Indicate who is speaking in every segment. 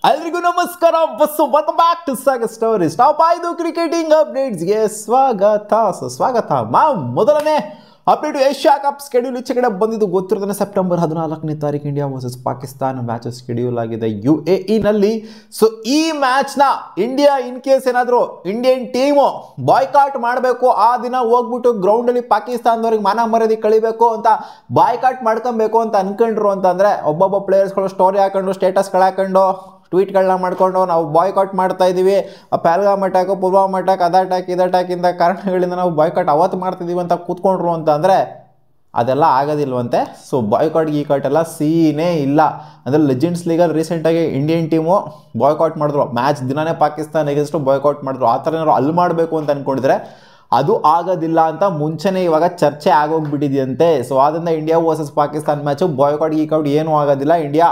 Speaker 1: ಎಲ್ರಿಗೂ ನಮಸ್ಕಾರ ಬಸ್ಸು welcome back to Sagar stories. ನಾವು ಪಾಯ್ದು ಕ್ರಿಕೆಟಿಂಗ್ ಅಪ್ಡೇಟ್ಸ್ಗೆ ಸ್ವಾಗತ. ಮೊದಲನೇ ಅಪ್ಡೇಟ್ ಏಷ್ಯಾ ಕಪ್ ಸ್ಕೆಡ್ಯೂಲ್ ಈಚೆ ಕಡೆ ಬಂದಿದ್ದು ಗೊತ್ತಿರೋದನ್ನ ಸೆಪ್ಟೆಂಬರ್ 14ನೇ ತಾರೀಕು India versus Pakistan match schedule ಆಗಿದೆ UAE ನಲ್ಲಿ. ಸೊ ಈ ಮ್ಯಾಚ್ನ ಇಂಡಿಯಾ ಇನ್ ಕೇಸ್ ಏನಾದರೂ ಇಂಡಿಯನ್ ಟೀಮು ಬಾಯ್ಕಾಟ್ ಮಾಡಬೇಕು, ಆ ದಿನ ಹೋಗ್ಬಿಟ್ಟು ಗ್ರೌಂಡಲ್ಲಿ ಪಾಕಿಸ್ತಾನದವ್ರಿಗೆ ಮಾನ ಮರ್ಯಾದೆ ಕಳಿಬೇಕು ಅಂತ ಬಾಯ್ಕಾಟ್ ಮಾಡ್ಕೊಬೇಕು ಅಂತ ಅನ್ಕೊಂಡ್ರು ಅಂತಂದರೆ ಒಬ್ಬೊಬ್ಬ ಪ್ಲೇಯರ್ಸ್ಗಳು ಸ್ಟೋರಿ ಹಾಕೊಂಡು ಸ್ಟೇಟಸ್ಗಳು ಹಾಕೊಂಡು ಟ್ವೀಟ್ಗಳನ್ನ ಮಾಡಿಕೊಂಡು ನಾವು ಬಾಯ್ಕಾಟ್ ಮಾಡ್ತಾ ಇದ್ದೀವಿ, ಪಹಲ್ಗಾಮ್ ಅಟ್ಯಾಕು, ಪುಲ್ವಾಮಾ ಅಟ್ಯಾಕ್, ಅದು ಅಟ್ಯಾಕ್ ಇದು ಅಟ್ಯಾಕಿಂದ ಕಾರಣಗಳಿಂದ ನಾವು ಬಾಯ್ಕಾಟ್ ಅವತ್ತು ಮಾಡ್ತಿದ್ದೀವಿ ಅಂತ ಕೂತ್ಕೊಂಡ್ರು ಅಂತ ಅಂದರೆ ಅದೆಲ್ಲ ಆಗೋದಿಲ್ವಂತೆ. ಸೊ ಬಾಯ್ಕಾಟ್ ಗೀಕಾಟ್ ಎಲ್ಲ ಸೀನೇ ಇಲ್ಲ. ಅಂದರೆ ಲೆಜೆಂಡ್ಸ್ ಲೀಗಲ್ಲಿ ರೀಸೆಂಟಾಗಿ ಇಂಡಿಯನ್ ಟೀಮು ಬಾಯ್ಕಾಟ್ ಮಾಡಿದ್ರು, ಮ್ಯಾಚ್ ದಿನವೇ ಪಾಕಿಸ್ತಾನ ಎಗೇನ್ಸ್ಟು ಬಾಯ್ಕಾಟ್ ಮಾಡಿದ್ರು. ಆ ಥರ ಏನಾದ್ರು ಅಲ್ಲಿ ಮಾಡಬೇಕು ಅಂತ ಅಂದ್ಕೊಂಡಿದ್ರೆ ಅದು ಆಗೋದಿಲ್ಲ ಅಂತ ಮುಂಚೆನೇ ಇವಾಗ ಚರ್ಚೆ ಆಗೋಗ್ಬಿಟ್ಟಿದೆಯಂತೆ. ಸೊ ಆದ್ದರಿಂದ India versus Pakistan match boycott ಗೀಕಾಟ್ ಏನೂ ಆಗೋದಿಲ್ಲ, ಇಂಡಿಯಾ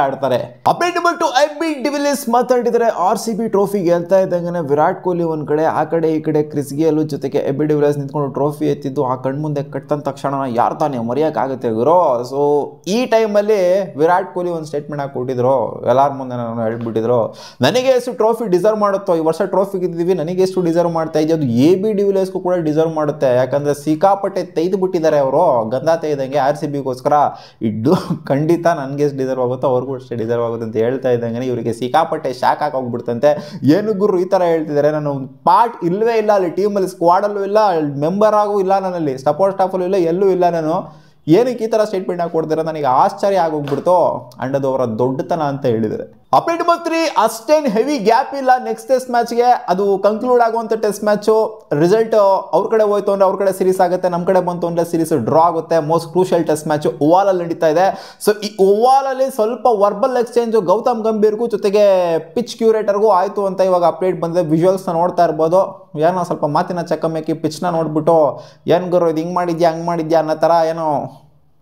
Speaker 1: ಆಡ್ತಾರೆ. ಅಪ್ಡೇಟ್ ನಂಬರ್ 2, AB ಡಿವಿಲಿಯರ್ಸ್ ಮಾತಾಡಿದರೆ RCB ಟ್ರೋಫಿ ಗೆಲ್ತಾ ಇದ್ದಂಗೆ ವಿರಾಟ್ ಕೊಹ್ಲಿ ಒಂದು ಕಡೆ, ಆ ಕಡೆ ಈ ಕಡೆ ಕ್ರಿಸ್ ಗೇಲ್ ಜೊತೆಗೆ AB ಡಿವಿಲಿಯರ್ಸ್ ನಿಂತ್ಕೊಂಡು ಟ್ರೋಫಿ ಎತ್ತಿದ್ದು ಆ ಕಣ್ಮುಂದೆ ಕಟ್ಟಿದ ತಕ್ಷಣ ಯಾರು ತಾನೇ ಮರೆಯೋಕ್ಕಾಗುತ್ತೆ ಗುರು. ಸೊ ಈ ಟೈಮಲ್ಲಿ ವಿರಾಟ್ ಕೊಹ್ಲಿ ಒಂದು ಸ್ಟೇಟ್ಮೆಂಟ್ ಹಾಕಿ ಕೊಟ್ಟಿದ್ರು, ಎಲ್ಲರ ಮುಂದೆ ನಾನು ಹೇಳ್ಬಿಟ್ಟಿದ್ರು, ನನಗೆ ಎಷ್ಟು ಟ್ರೋಫಿ ಡಿಸರ್ವ್ ಮಾಡುತ್ತೋ, ಈ ವರ್ಷ ಟ್ರೋಫಿ ಗೆದ್ದಿದ್ದೀವಿ, ನನಗೆ ಎಷ್ಟು ಡಿಸರ್ವ್ ಮಾಡ್ತಾ ಇದ್ದೆ, ಅದು AB ಡಿವಿಲಿಯರ್ಸ್ ಕೂಡ ಡಿಸರ್ವ್ ಮಾಡುತ್ತೆ. ಯಾಕಂದ್ರೆ ಸಿಕ್ಕಾಪಟ್ಟೆ ತೆಗೆದು ಬಿಟ್ಟಿದ್ದಾರೆ ಅವರು, ಗಂಧ ತೆಗೆದಂಗೆ RCBಗೋಸ್ಕರ. ಇದ್ದು ಖಂಡಿತ ನನಗೆ ಎಷ್ಟು ಡಿಸರ್ವ್ ಆಗುತ್ತೋ ಅವ್ರಿಗೂ ಅಷ್ಟೇ ಡಿಸರ್ವ್ ಆಗುತ್ತೆ ಅಂತ ಹೇಳ್ತಾ ಇದ್ದಂಗೆ ಇವರಿಗೆ ಸಿಕ್ಕಾಪಟ್ಟೆ ಶಾಕ್ ಹಾಕೋಗ್ಬಿಡ್ತಂತೆ. ಏನು ಗುರು ಈ ಥರ ಹೇಳ್ತಿದ್ದಾರೆ, ನಾನು ಪಾರ್ಟ್ ಇಲ್ಲವೇ ಇಲ್ಲ ಅಲ್ಲಿ, ಟೀಮಲ್ಲಿ ಸ್ಕ್ವಾಡಲ್ಲೂ ಇಲ್ಲ, ಮೆಂಬರ್ ಆಗೂ ಇಲ್ಲ, ನನ್ನಲ್ಲಿ ಸಪೋರ್ಟ್ ಸ್ಟಾಫಲ್ಲೂ ಇಲ್ಲ, ಎಲ್ಲೂ ಇಲ್ಲ, ನಾನು ಏನಕ್ಕೆ ಈ ಥರ ಸ್ಟೇಟ್ಮೆಂಟ್ ಹಾಕಿ ಕೊಡ್ತಾರೆ ನನಗೆ ಆಶ್ಚರ್ಯ ಆಗೋಗ್ಬಿಡ್ತು. ಅಂಡ್ ಅದು ಅವರ ದೊಡ್ಡತನ ಅಂತ ಹೇಳಿದರೆ. ಅಪ್ಡೇಟ್ ನಂಬರ್ 3, ಅಷ್ಟೇನು ಹೆವಿ ಗ್ಯಾಪ್ ಇಲ್ಲ ನೆಕ್ಸ್ಟ್ ಟೆಸ್ಟ್ ಮ್ಯಾಚ್ಗೆ. ಅದು ಕನ್ಕ್ಲೂಡ್ ಆಗುವಂಥ ಟೆಸ್ಟ್ ಮ್ಯಾಚು ರಿಸಲ್ಟ್ ಅವ್ರ ಕಡೆ ಹೋಯ್ತು ಅಂದರೆ ಅವ್ರ ಕಡೆ ಸೀರೀಸ್ ಆಗುತ್ತೆ, ನಮ್ಮ ಕಡೆ ಬಂತು ಅಂದರೆ ಸೀರೀಸ್ ಡ್ರಾ ಆಗುತ್ತೆ. ಮೋಸ್ಟ್ ಕ್ರೂಷಿಯಲ್ ಟೆಸ್ಟ್ ಮ್ಯಾಚು ಓವಾಲಲ್ಲಿ ನಡೀತಾ ಇದೆ. ಸೊ ಈ ಓವಾಲಲ್ಲಿ ಸ್ವಲ್ಪ ವರ್ಬಲ್ ಎಕ್ಸ್ಚೇಂಜು ಗೌತಮ್ ಗಂಭೀರ್ಗೂ ಜೊತೆಗೆ ಪಿಚ್ ಕ್ಯೂರೇಟರ್ಗೂ ಆಯಿತು ಅಂತ ಇವಾಗ ಅಪ್ಡೇಟ್ ಬಂದಿದೆ. ವಿಜುವಲ್ಸ್ನ ನೋಡ್ತಾ ಇರ್ಬೋದು. ಏನೋ ಸ್ವಲ್ಪ ಮಾತಿನ ಚಕಮಕಿ, ಪಿಚ್ನ ನೋಡ್ಬಿಟ್ಟು ಏನು ಗುರು ಇದು ಹಿಂಗೆ ಮಾಡಿದ್ಯಾ ಹಂಗೆ ಮಾಡಿದ್ಯಾ ಅನ್ನೋ ಥರ ಏನೋ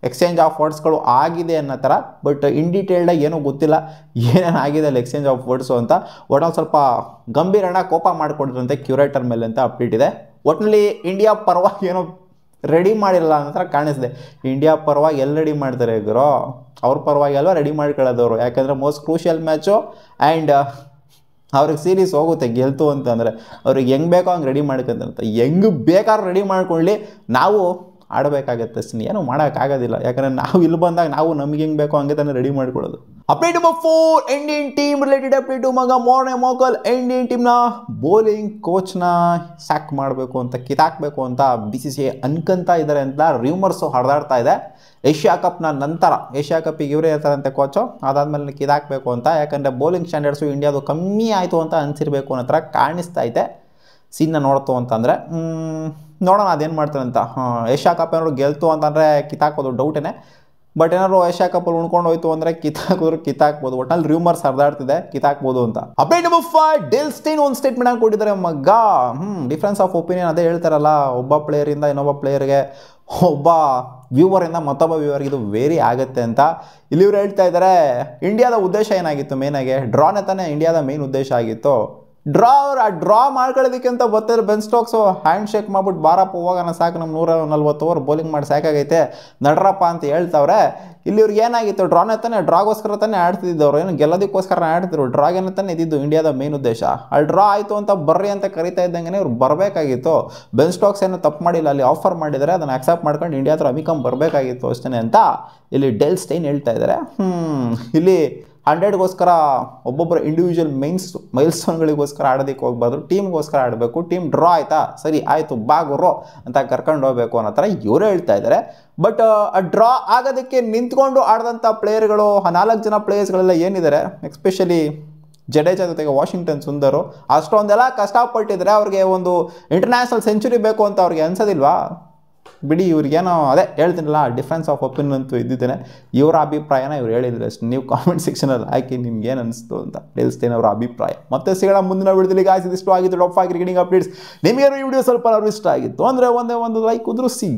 Speaker 1: ಎಕ್ಸ್ಚೇಂಜ್ ಆಫ್ ವರ್ಡ್ಸ್ಗಳು ಆಗಿದೆ ಅನ್ನೋ ಥರ. ಬಟ್ ಇನ್ ಡೀಟೇಲ್ಡಾಗಿ ಏನೂ ಗೊತ್ತಿಲ್ಲ ಏನೇನು ಆಗಿದೆ ಅಲ್ಲಿ ಎಕ್ಸ್ಚೇಂಜ್ ಆಫ್ ವರ್ಡ್ಸು ಅಂತ. ಒಟ್ನಲ್ಲಿ ಸ್ವಲ್ಪ ಗಂಭೀರಣ್ಣ ಕೋಪ ಮಾಡಿಕೊಡಿದ್ರಂತೆ ಕ್ಯೂರೇಟರ್ ಮೇಲೆ ಅಂತ ಅಪ್ಡೇಟ್ ಇದೆ. ಒಟ್ಟಿನಲ್ಲಿ ಇಂಡಿಯಾ ಪರವಾಗಿ ಏನೋ ರೆಡಿ ಮಾಡಿರಲ್ಲ ಅನ್ನೋ ಥರ ಕಾಣಿಸಿದೆ. ಇಂಡಿಯಾ ಪರವಾಗಿ ಎಲ್ಲಿ ರೆಡಿ ಮಾಡ್ತಾರೆ ಗುರು, ಅವ್ರ ಪರವಾಗಿ ಅಲ್ವ ರೆಡಿ ಮಾಡ್ಕೊಳ್ಳೋದವರು. ಯಾಕಂದರೆ ಮೋಸ್ಟ್ ಕ್ರೂಷಿಯಲ್ ಮ್ಯಾಚು ಆ್ಯಂಡ್ ಅವ್ರಿಗೆ ಸೀರೀಸ್ ಹೋಗುತ್ತೆ ಗೆಲ್ತು ಅಂತಂದರೆ ಅವ್ರಿಗೆ ಹೆಂಗೆ ಬೇಕೋ ಹಂಗೆ ರೆಡಿ ಮಾಡ್ಕೊಂತ, ಹೆಂಗೆ ಬೇಕಾದ್ರೂ ರೆಡಿ ಮಾಡ್ಕೊಳ್ಳಿ, ನಾವು ಆಡಬೇಕಾಗತ್ತೆ ಅಷ್ಟೇ, ಏನೂ ಮಾಡೋಕ್ಕಾಗೋದಿಲ್ಲ. ಯಾಕಂದರೆ ನಾವು ಇಲ್ಲಿ ಬಂದಾಗ ನಾವು ನಮ್ಗೆ ಹೆಂಗೆ ಬೇಕೋ ಹಂಗೆ ತಾನೇ ರೆಡಿ ಮಾಡ್ಕೊಳ್ಳೋದು. Update number 4, Indian team related update. Morne Morkel Indian ಟೀಮ್ನ ಬೌಲಿಂಗ್ ಕೋಚ್ನ ಸ್ಯಾಕ್ ಮಾಡಬೇಕು ಅಂತ, ಕಿತ್ತಾಕಬೇಕು ಅಂತ BCCI ಅನ್ಕೊಂತ ಇದ್ದಾರೆ ಅಂತ ರ್ಯೂಮರ್ಸು ಹರಿದಾಡ್ತಾ ಇದೆ. ಏಷ್ಯಾ ಕಪ್ನ ನಂತರ, ಏಷ್ಯಾ ಕಪ್ಪಿಗೆ ಇವರೇ ಇರ್ತಾರಂತೆ ಕೋಚು, ಅದಾದಮೇಲೆ ಕಿತ್ತಾಕಬೇಕು ಅಂತ. ಯಾಕಂದರೆ ಬೌಲಿಂಗ್ ಸ್ಟ್ಯಾಂಡರ್ಡ್ಸು ಇಂಡಿಯಾದು ಕಮ್ಮಿ ಆಯಿತು ಅಂತ ಅನಿಸಿರ್ಬೇಕು ಅನ್ನೋ ಥರ ಕಾಣಿಸ್ತಾ ಇದೆ ಸೀನ್ನ ನೋಡ್ತು ಅಂತಂದರೆ. ನೋಡೋಣ ಅದೇನು ಮಾಡ್ತಾರೆ ಅಂತ. ಏಷ್ಯಾ ಕಪ್ ಏನಾದ್ರು ಗೆಲ್ತು ಅಂತಂದರೆ ಕಿತ್ತಾಕೋದು ಡೌಟೇನೆ. ಬಟ್ ಏನಾದ್ರು ಏಷ್ಯಾ ಕಪ್ಪಲ್ಲಿ ಉಣ್ಕೊಂಡು ಹೋಯ್ತು ಅಂದರೆ ಕಿತ್ತಾಕ್ಬೋದು. ಒಟ್ಟಲ್ಲಿ ರ್ಯೂಮರ್ಸ್ ಹರಿದಾಡ್ತಿದೆ ಕಿತ್ತಾಕ್ಬೋದು ಅಂತ. ಅಪ್ಡೇಟ್ ನಂಬರ್ 5, ಡೇಲ್ ಸ್ಟೇನ್ ಒಂದು ಸ್ಟೇಟ್ಮೆಂಟ್ ಆಗಿ ಕೊಟ್ಟಿದ್ದಾರೆ ಮಗ. ಡಿಫ್ರೆನ್ಸ್ ಆಫ್ ಒಪಿನಿಯನ್ ಅದೇ ಹೇಳ್ತಾರಲ್ಲ, ಒಬ್ಬ ಪ್ಲೇಯರಿಂದ ಇನ್ನೊಬ್ಬ ಪ್ಲೇಯರ್ಗೆ, ಒಬ್ಬ ವ್ಯೂವರಿಂದ ಮತ್ತೊಬ್ಬ ವ್ಯೂವರ್ಗೆ ಇದು ವೇರಿ ಆಗುತ್ತೆ ಅಂತ. ಇಲ್ಲಿ ಇವ್ರು ಹೇಳ್ತಾ ಇದ್ದಾರೆ, ಇಂಡಿಯಾದ ಉದ್ದೇಶ ಏನಾಗಿತ್ತು ಮೇನಾಗೆ, ಡ್ರಾನೇ ತಾನೇ ಇಂಡಿಯಾದ ಮೇನ್ ಉದ್ದೇಶ ಆಗಿತ್ತು. ಡ್ರಾ ಮಾಡ್ಕೊಳ್ಳೋದಕ್ಕೆ ಅಂತ ಬರ್ತಾರೆ ಬೆನ್ ಸ್ಟೋಕ್ಸು, ಹ್ಯಾಂಡ್ ಶೇಕ್ ಮಾಡ್ಬಿಟ್ಟು ಬಾರಪ್ಪ ಹೋಗೋಣ ಸಾಕು, ನಮ್ಮ 140 ಓವರ್ ಬೌಲಿಂಗ್ ಮಾಡಿ ಸಾಕಾಗೈತೆ ನಡ್ರಪ್ಪ ಅಂತ ಹೇಳ್ತಾವ್ರೆ. ಇಲ್ಲಿ ಇವ್ರಿಗೆ ಏನಾಗಿತ್ತು, ಡ್ರಾನೇ ತಾನೇ, ಡ್ರಾಗೋಸ್ಕರ ತಾನೇ ಆಡ್ತಿದ್ದವ್ರು, ಏನು ಗೆಲ್ಲೋದಕ್ಕೋಸ್ಕರ ಆಡ್ತಿದ್ರು, ಡ್ರಾಗೇನೆ ತಾನೇ ಇದ್ದಿದ್ದು ಇಂಡಿಯಾದ ಮೇನ್ ಉದ್ದೇಶ. ಅಲ್ಲಿ ಡ್ರಾ ಆಯಿತು ಅಂತ ಬರ್ರಿ ಅಂತ ಕರಿತಾ ಇದ್ದಂಗೆ ಇವ್ರು ಬರಬೇಕಾಗಿತ್ತು. ಬೆನ್ ಸ್ಟೋಕ್ಸ್ ಏನು ತಪ್ಪು ಮಾಡಿಲ್ಲ, ಅಲ್ಲಿ ಆಫರ್ ಮಾಡಿದರೆ ಅದನ್ನು ಅಕ್ಸೆಪ್ಟ್ ಮಾಡ್ಕೊಂಡು ಇಂಡಿಯಾ ಹತ್ರ ಅಮಿಕಮ್ ಬರಬೇಕಾಗಿತ್ತು ಅಷ್ಟೇ ಅಂತ ಇಲ್ಲಿ ಡೇಲ್ ಸ್ಟೇನ್ ಹೇಳ್ತಾ ಇದ್ದಾರೆ. ಇಲ್ಲಿ 100ಗೋಸ್ಕರ ಒಬ್ಬೊಬ್ಬರು ಇಂಡಿವಿಜುವಲ್ ಮೈಲ್ಸ್ಟೋನ್ಗಳಿಗೋಸ್ಕರ ಆಡೋದಕ್ಕೆ ಹೋಗ್ಬಾರ್ದು, ಟೀಮ್ಗೋಸ್ಕರ ಆಡಬೇಕು. ಟೀಮ್ ಡ್ರಾ ಆಯಿತಾ, ಸರಿ ಆಯಿತು ಬಾಗುರು ಅಂತ ಕರ್ಕೊಂಡು ಹೋಗ್ಬೇಕು ಅನ್ನೋ ಥರ ಇವರೇ ಹೇಳ್ತಾ ಇದ್ದಾರೆ. ಬಟ್ ಡ್ರಾ ಆಗೋದಕ್ಕೆ ನಿಂತ್ಕೊಂಡು ಆಡಿದಂಥ ಪ್ಲೇಯರ್ಗಳು 4 ಜನ ಪ್ಲೇಯರ್ಸ್ಗಳೆಲ್ಲ ಏನಿದ್ದಾರೆ, ಎಸ್ಪೆಷಲಿ ಜಡೇಜಾ ಜೊತೆಗೆ ವಾಷಿಂಗ್ಟನ್ ಸುಂದರು, ಅಷ್ಟೊಂದೆಲ್ಲ ಕಷ್ಟಪಟ್ಟಿದ್ರೆ ಅವ್ರಿಗೆ ಒಂದು ಇಂಟರ್ನ್ಯಾಷನಲ್ ಸೆಂಚುರಿ ಬೇಕು ಅಂತ ಅವ್ರಿಗೆ ಅನ್ಸೋದಿಲ್ವಾ? ಬಿಡಿ, ಇವ್ರಿಗೇನೋ ಅದೇ ಹೇಳ್ತೀನಲ್ಲ, ಡಿಫ್ರೆನ್ಸ್ ಆಫ್ ಒಪಿನಿಯನ್ ಅಂತೂ ಇದ್ದಿದ್ದೇನೆ. ಇವರ ಅಭಿಪ್ರಾಯನ ಇವ್ರು ಹೇಳಿದ್ರು ಅಷ್ಟು. ನೀವು ಕಾಮೆಂಟ್ ಸೆಕ್ಷನಲ್ಲಿ ಹಾಕಿ ನಿಮ್ಗೆ ಏನು ಅನಿಸ್ತು ಅಂತ ಡೇಲ್ ಸ್ಟೇನ್ ಅವರ ಅಭಿಪ್ರಾಯ. ಮತ್ತೆ ಸಿಗೋಣ ಮುಂದಿನ ವಿಡಿಯೋದಲ್ಲಿ. ಗಾಯ್ಸ್ ಇದಿಷ್ಟು ಆಗಿತ್ತು ಟಾಪ್ 5 ಕ್ರಿಕೆಟಿಂಗ್ ಅಪ್ಡೇಟ್ಸ್. ನಿಮಗೆ ಈ ವಿಡಿಯೋ ಸ್ವಲ್ಪ ಇಷ್ಟ ಆಗಿತ್ತು ಅಂದರೆ ಒಂದೇ ಒಂದು ಲೈಕ್ ಉದುರಿಸಿ.